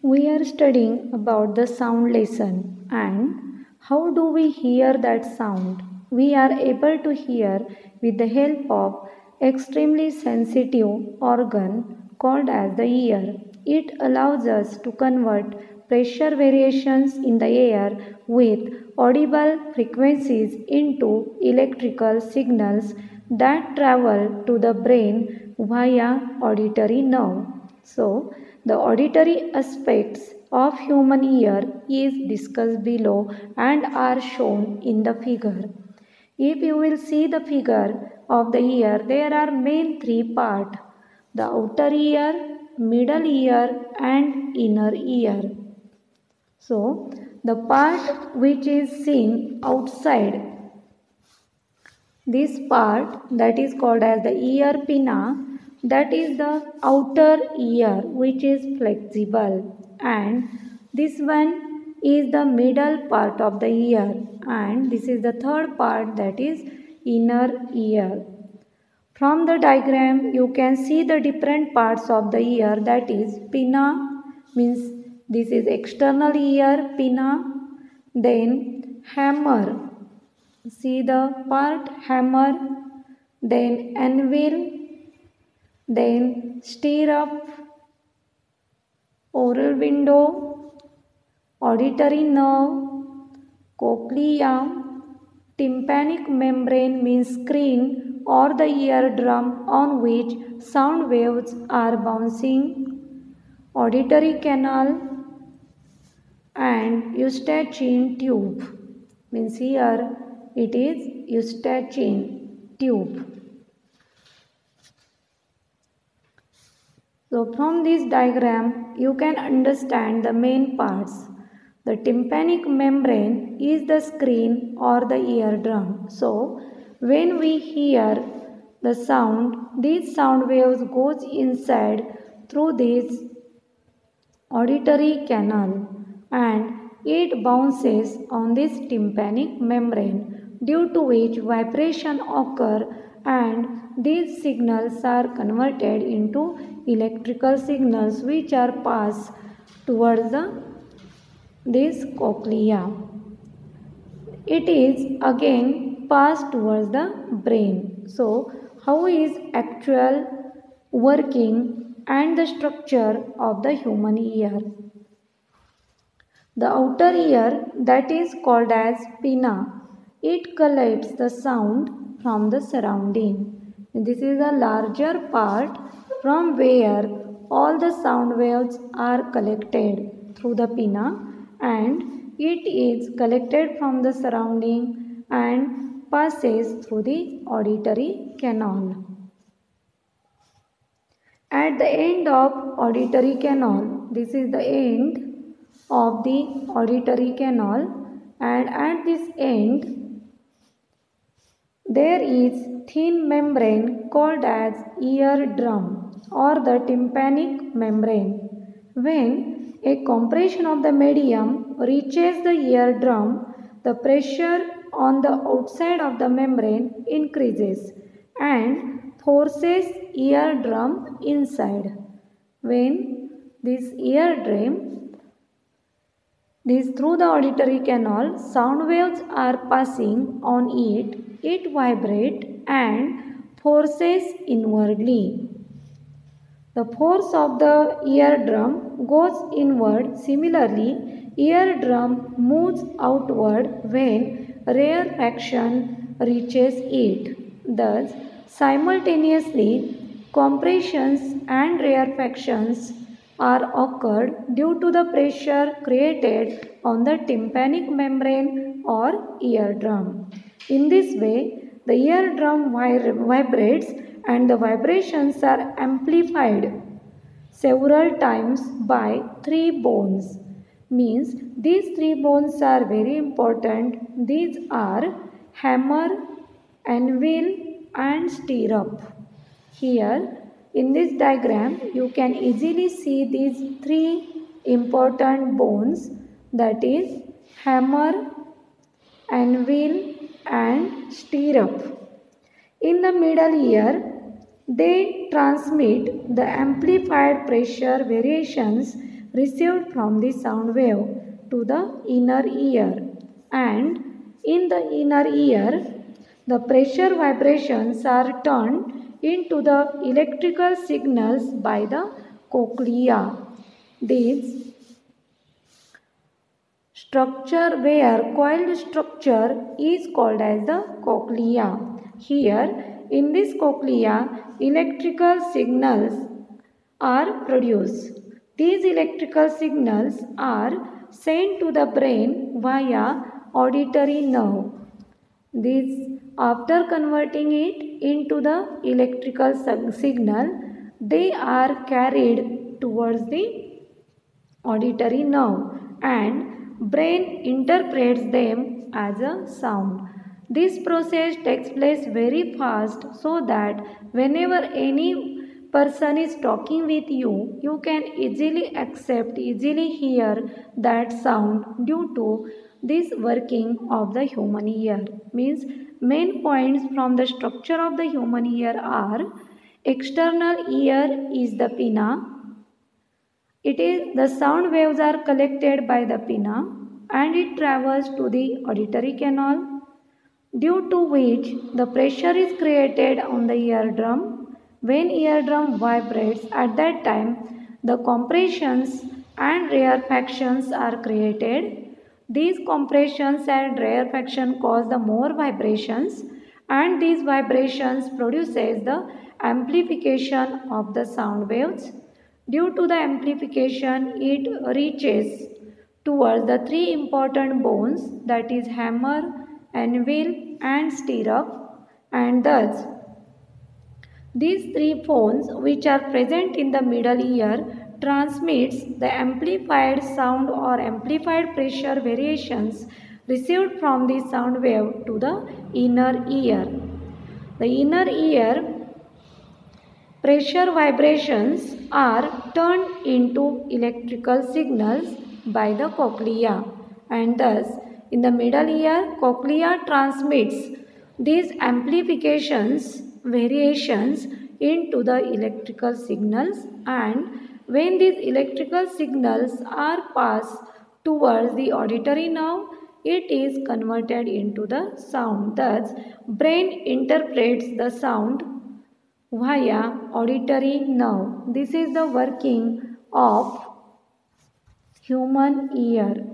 We are studying about the sound lesson and how do we hear that sound. We are able to hear with the help of extremely sensitive organ called as the ear. It allows us to convert pressure variations in the air with audible frequencies into electrical signals that travel to the brain via auditory nerve. So, the auditory aspects of human ear is discussed below and are shown in the figure. If you will see the figure of the ear, there are main three parts: the outer ear, middle ear and inner ear. So, the part which is seen outside, this part that is called as the ear pinna, that is the outer ear which is flexible, and this one is the middle part of the ear, and this is the third part that is inner ear. From the diagram you can see the different parts of the ear, that is pinna means this is external ear pinna, then hammer, see the part hammer, then anvil, then stirrup, oral window, auditory nerve, cochlea, tympanic membrane means screen or the eardrum on which sound waves are bouncing, auditory canal and Eustachian tube means here it is Eustachian tube. So from this diagram you can understand the main parts. The tympanic membrane is the screen or the eardrum. So when we hear the sound, these sound waves goes inside through this auditory canal and it bounces on this tympanic membrane, due to which vibration occur and these signals are converted into electrical signals which are passed towards this cochlea. It is again passed towards the brain. So how is actual working and the structure of the human ear? The outer ear, that is called as pinna, it collects the sound from the surrounding. This is a larger part from where all the sound waves are collected through the pinna, and it is collected from the surrounding and passes through the auditory canal. At the end of auditory canal, this is the end of the auditory canal, and at this end there is thin membrane called as eardrum or the tympanic membrane. When a compression of the medium reaches the eardrum, the pressure on the outside of the membrane increases and forces eardrum inside. When this eardrum, through the auditory canal, sound waves are passing on it, it vibrates and forces inwardly. The force of the eardrum goes inward. Similarly, eardrum moves outward when rarefaction reaches it. Thus, simultaneously, compressions and rarefactions are occurred due to the pressure created on the tympanic membrane or eardrum. In this way, the eardrum vibrates and the vibrations are amplified several times by three bones. Means these three bones are very important. These are hammer, anvil and stirrup. Here in this diagram you can easily see these three important bones, that is hammer, anvil and stirrup. In the middle ear, they transmit the amplified pressure variations received from the sound wave to the inner ear, and in the inner ear the pressure vibrations are turned into the electrical signals by the cochlea. This structure where coiled structure is called as the cochlea. Here in this cochlea electrical signals are produced. These electrical signals are sent to the brain via auditory nerve. This, after converting it into the electrical signal, they are carried towards the auditory nerve and brain interprets them as a sound. This process takes place very fast so that whenever any person is talking with you, you can easily accept, easily hear that sound due to this working of the human ear. Means main points from the structure of the human ear are: external ear is the pinna. It is the sound waves are collected by the pinna and it travels to the auditory canal, due to which the pressure is created on the eardrum. When eardrum vibrates, at that time the compressions and rarefactions are created. These compressions and rarefaction cause the more vibrations, and these vibrations produces the amplification of the sound waves. Due to the amplification, it reaches towards the three important bones, that is hammer, anvil and stirrup, and thus these three bones which are present in the middle ear transmits the amplified sound or amplified pressure variations received from the sound wave to the inner ear. The inner ear pressure vibrations are turned into electrical signals by the cochlea, and thus in the middle ear cochlea transmits these amplifications variations into the electrical signals, and when these electrical signals are passed towards the auditory nerve, it is converted into the sound. Thus brain interprets the sound via auditory nerve. This is the working of human ear.